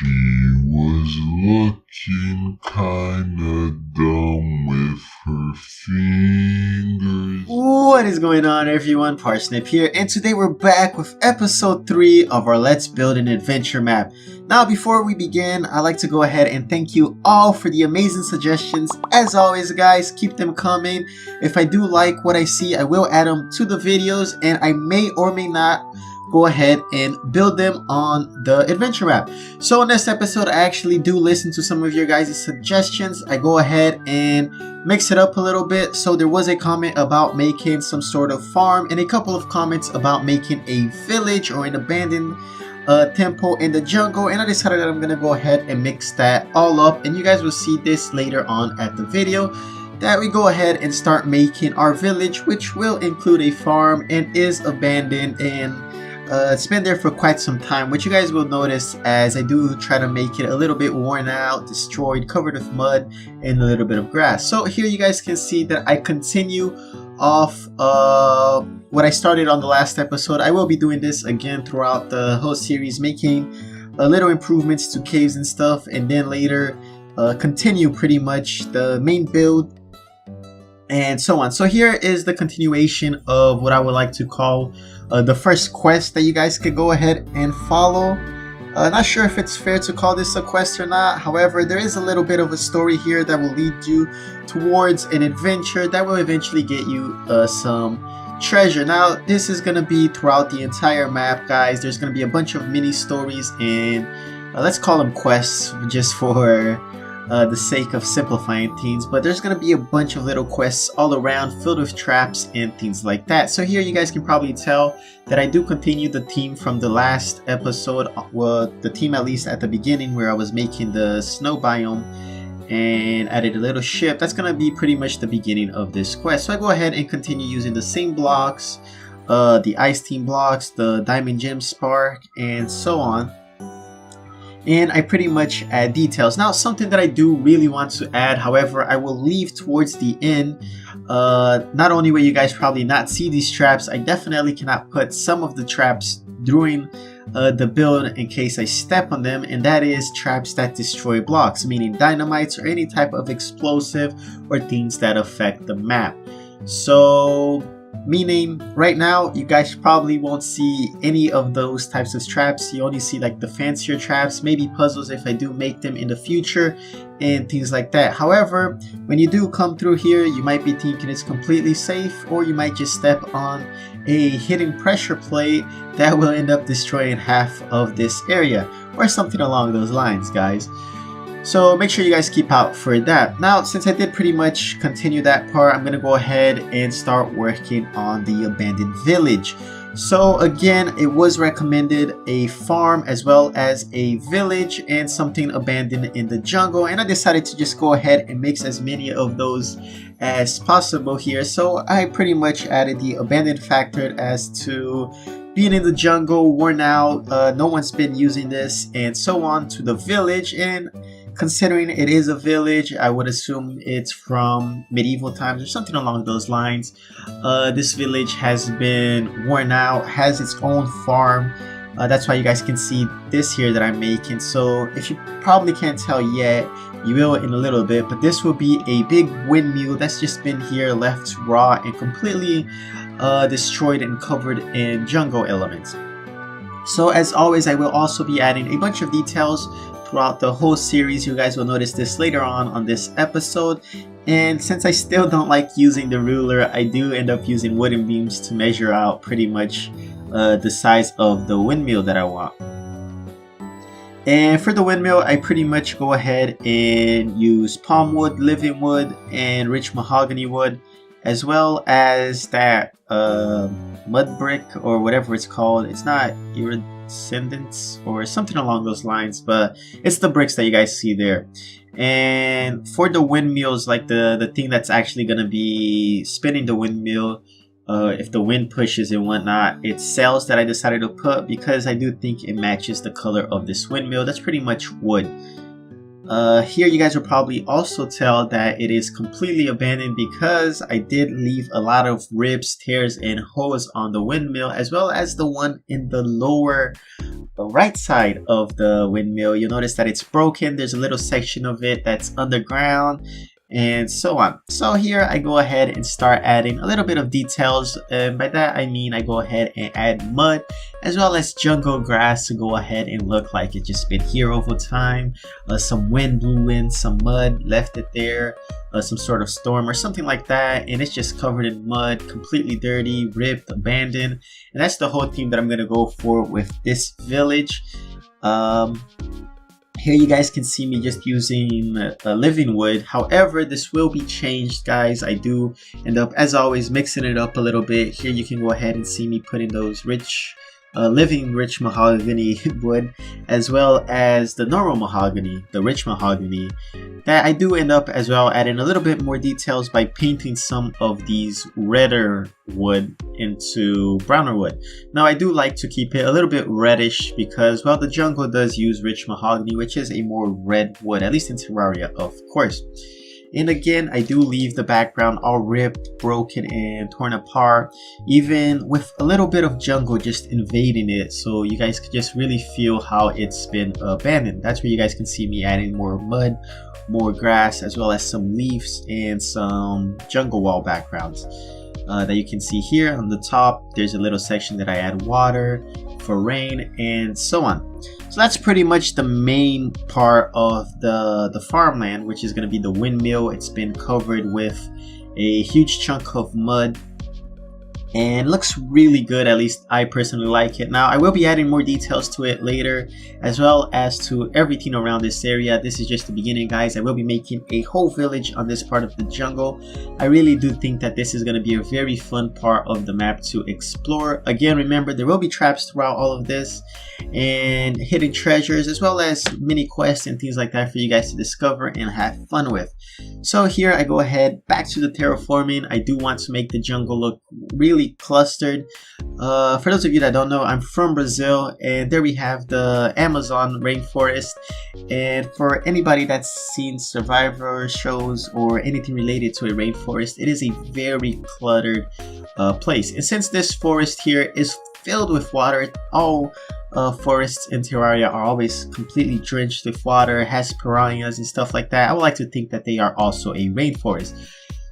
She was looking kinda dumb with her fingers. What is going on, everyone? Parsnip here, and today we're back with episode 3 of our Let's Build an Adventure map. Now, before we begin, I'd like to go ahead and thank you all for the amazing suggestions. As always, guys, keep them coming. If I do like what I see, I will add them to the videos, and I may or may not go ahead and build them on the adventure map. So in this episode, I actually do listen to some of your guys' suggestions. I go ahead and mix it up a little bit. So there was a comment about making some sort of farm and a couple of comments about making a village or an abandoned temple in the jungle, and I decided that I'm gonna go ahead and mix that all up, and you guys will see this later on at the video, that we go ahead and start making our village, which will include a farm and is abandoned and it's been there for quite some time, which you guys will notice as I do try to make it a little bit worn out, destroyed, covered with mud, and a little bit of grass. So here you guys can see that I continue off what I started on the last episode. I will be doing this again throughout the whole series, making little improvements to caves and stuff, and then later continue pretty much the main build and so on. So here is the continuation of what I would like to call the first quest that you guys could go ahead and follow. Not sure if it's fair to call this a quest or not. However, there is a little bit of a story here that will lead you towards an adventure that will eventually get you some treasure. Now, this is going to be throughout the entire map, guys. There's going to be a bunch of mini stories and let's call them quests just for the sake of simplifying things, but there's going to be a bunch of little quests all around filled with traps and things like that. So here you guys can probably tell that I do continue the theme from the last episode, well, the theme at least at the beginning where I was making the snow biome and added a little ship. That's going to be pretty much the beginning of this quest. So I go ahead and continue using the same blocks, the ice team blocks, the diamond gem spark, and so on. And I pretty much add details. Now, something that I do really want to add, however, I will leave towards the end. Not only will you guys probably not see these traps, I definitely cannot put some of the traps during the build in case I step on them, and that is traps that destroy blocks, meaning dynamites or any type of explosive or things that affect the map. So meaning right now you guys probably won't see any of those types of traps. You only see like the fancier traps, maybe puzzles if I do make them in the future and things like that. However, when you do come through here, you might be thinking it's completely safe, or you might just step on a hidden pressure plate that will end up destroying half of this area or something along those lines, guys. So make sure you guys keep out for that. Now, since I did pretty much continue that part, I'm going to go ahead and start working on the abandoned village. So again, it was recommended a farm as well as a village and something abandoned in the jungle. And I decided to just go ahead and mix as many of those as possible here. So I pretty much added the abandoned factor as to being in the jungle, worn out, no one's been using this, and so on, to the village. And considering it is a village, I would assume it's from medieval times or something along those lines. This village has been worn out, has its own farm. That's why you guys can see this here that I'm making. So if you probably can't tell yet, you will in a little bit, but this will be a big windmill that's just been here left raw and completely destroyed and covered in jungle elements. So as always, I will also be adding a bunch of details throughout the whole series. You guys will notice this later on this episode. And since I still don't like using the ruler, I do end up using wooden beams to measure out pretty much the size of the windmill that I want. And for the windmill, I pretty much go ahead and use palm wood, living wood, and rich mahogany wood, as well as that mud brick or whatever it's called. It's not iridescent or something along those lines, but it's the bricks that you guys see there. And for the windmills, like the thing that's actually going to be spinning the windmill, if the wind pushes and whatnot, it's sails that I decided to put because I do think it matches the color of this windmill. That's pretty much wood. Here you guys will probably also tell that it is completely abandoned because I did leave a lot of rips, tears, and holes on the windmill, as well as the one in the lower the right side of the windmill, you'll notice that it's broken. There's a little section of it that's underground and so on. So here I go ahead and start adding a little bit of details, and by that I mean I go ahead and add mud as well as jungle grass to go ahead and look like it just been here over time. Some wind blew in some mud, left it there, some sort of storm or something like that, and it's just covered in mud, completely dirty, ripped, abandoned, and that's the whole theme that I'm gonna go for with this village. Here you guys can see me just using living wood. However, this will be changed, guys. I do end up, as always, mixing it up a little bit. Here you can go ahead and see me putting those rich mahogany wood, as well as the normal mahogany, the rich mahogany. That I do end up as well adding a little bit more details by painting some of these redder wood into browner wood. Now I do like to keep it a little bit reddish because, well, the jungle does use rich mahogany, which is a more red wood, at least in Terraria, of course. And again, I do leave the background all ripped, broken, and torn apart, even with a little bit of jungle just invading it, so you guys can just really feel how it's been abandoned. That's where you guys can see me adding more mud, more grass, as well as some leaves and some jungle wall backgrounds. That you can see here on the top, there's a little section that I add water for rain and so on. So that's pretty much the main part of the farmland, which is going to be the windmill. It's been covered with a huge chunk of mud and looks really good. At least I personally like it. Now I will be adding more details to it later, as well as to everything around this area. This is just the beginning, guys. I will be making a whole village on this part of the jungle. I really do think that this is going to be a very fun part of the map to explore. Again, remember, there will be traps throughout all of this and hidden treasures, as well as mini quests and things like that for you guys to discover and have fun with. So here I go ahead back to the terraforming. I do want to make the jungle look really clustered. For those of you that don't know, I'm from Brazil, and there we have the Amazon rainforest. And for anybody that's seen Survivor shows or anything related to a rainforest, it is a very cluttered place. And since this forest here is filled with water, all forests in Terraria are always completely drenched with water, has piranhas and stuff like that. I would like to think that they are also a rainforest.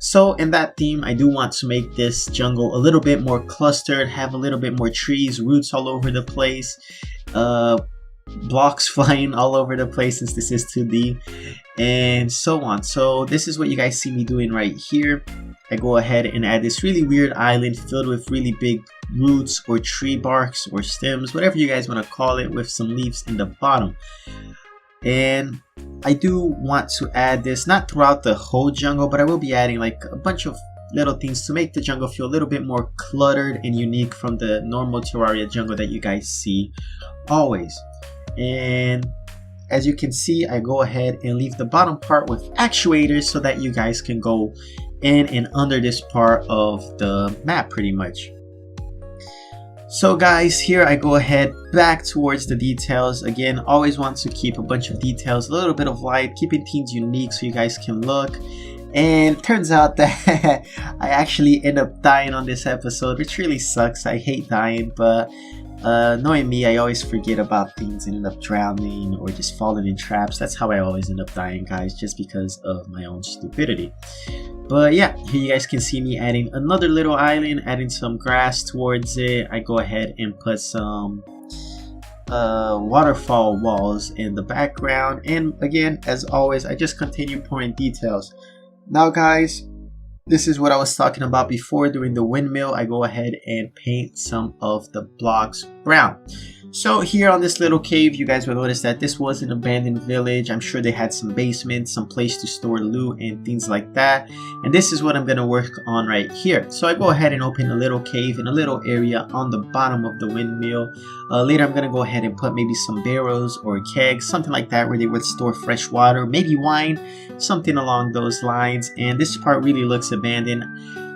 So in that theme, I do want to make this jungle a little bit more clustered, have a little bit more trees, roots all over the place, blocks flying all over the place since this is 2D, and so on. So this is what you guys see me doing right here. I go ahead and add this really weird island filled with really big roots or tree barks or stems, whatever you guys want to call it, with some leaves in the bottom. And I do want to add this not throughout the whole jungle, but I will be adding like a bunch of little things to make the jungle feel a little bit more cluttered and unique from the normal Terraria jungle that you guys see always. And as you can see, I go ahead and leave the bottom part with actuators so that you guys can go in and under this part of the map pretty much. So guys, here I go ahead back towards the details. Again, always want to keep a bunch of details, a little bit of light, keeping things unique so you guys can look. And it turns out that I actually end up dying on this episode, which really sucks. I hate dying, but knowing me, I always forget about things and end up drowning or just falling in traps. That's how I always end up dying, guys, just because of my own stupidity. But yeah, here you guys can see me adding another little island, adding some grass towards it. I go ahead and put some waterfall walls in the background. And again, as always, I just continue pouring details. Now guys, this is what I was talking about before. During the windmill, I go ahead and paint some of the blocks brown. So here on this little cave, you guys will notice that this was an abandoned village. I'm sure they had some basements, some place to store loot and things like that. And this is what I'm going to work on right here. So I go ahead and open a little cave in a little area on the bottom of the windmill. Later I'm going to go ahead and put maybe some barrels or kegs, something like that, where they would store fresh water, maybe wine, something along those lines. And this part really looks abandoned.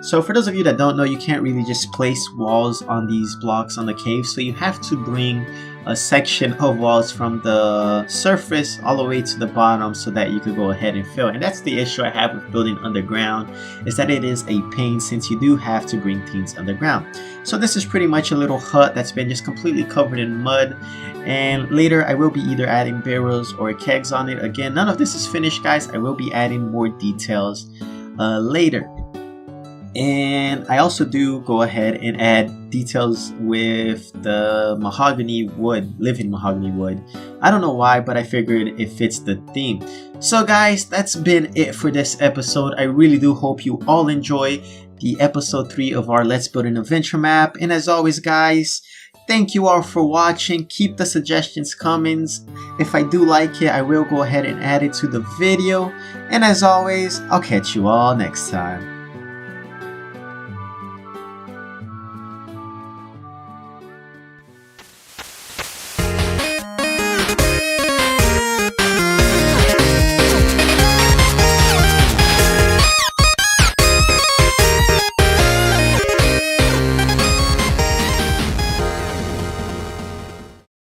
So for those of you that don't know, you can't really just place walls on these blocks on the cave, so you have to bring a section of walls from the surface all the way to the bottom so that you could go ahead and fill. And that's the issue I have with building underground, is that it is a pain since you do have to bring things underground. So this is pretty much a little hut that's been just completely covered in mud, and later I will be either adding barrels or kegs on it. Again, none of this is finished, guys. I will be adding more details later. And I also do go ahead and add details with the mahogany wood, living mahogany wood. I don't know why, but I figured it fits the theme. So guys, that's been it for this episode. I really do hope you all enjoy the episode 3 of our Let's Build an Adventure map. And as always, guys, thank you all for watching. Keep the suggestions coming. If I do like it, I will go ahead and add it to the video. And as always, I'll catch you all next time.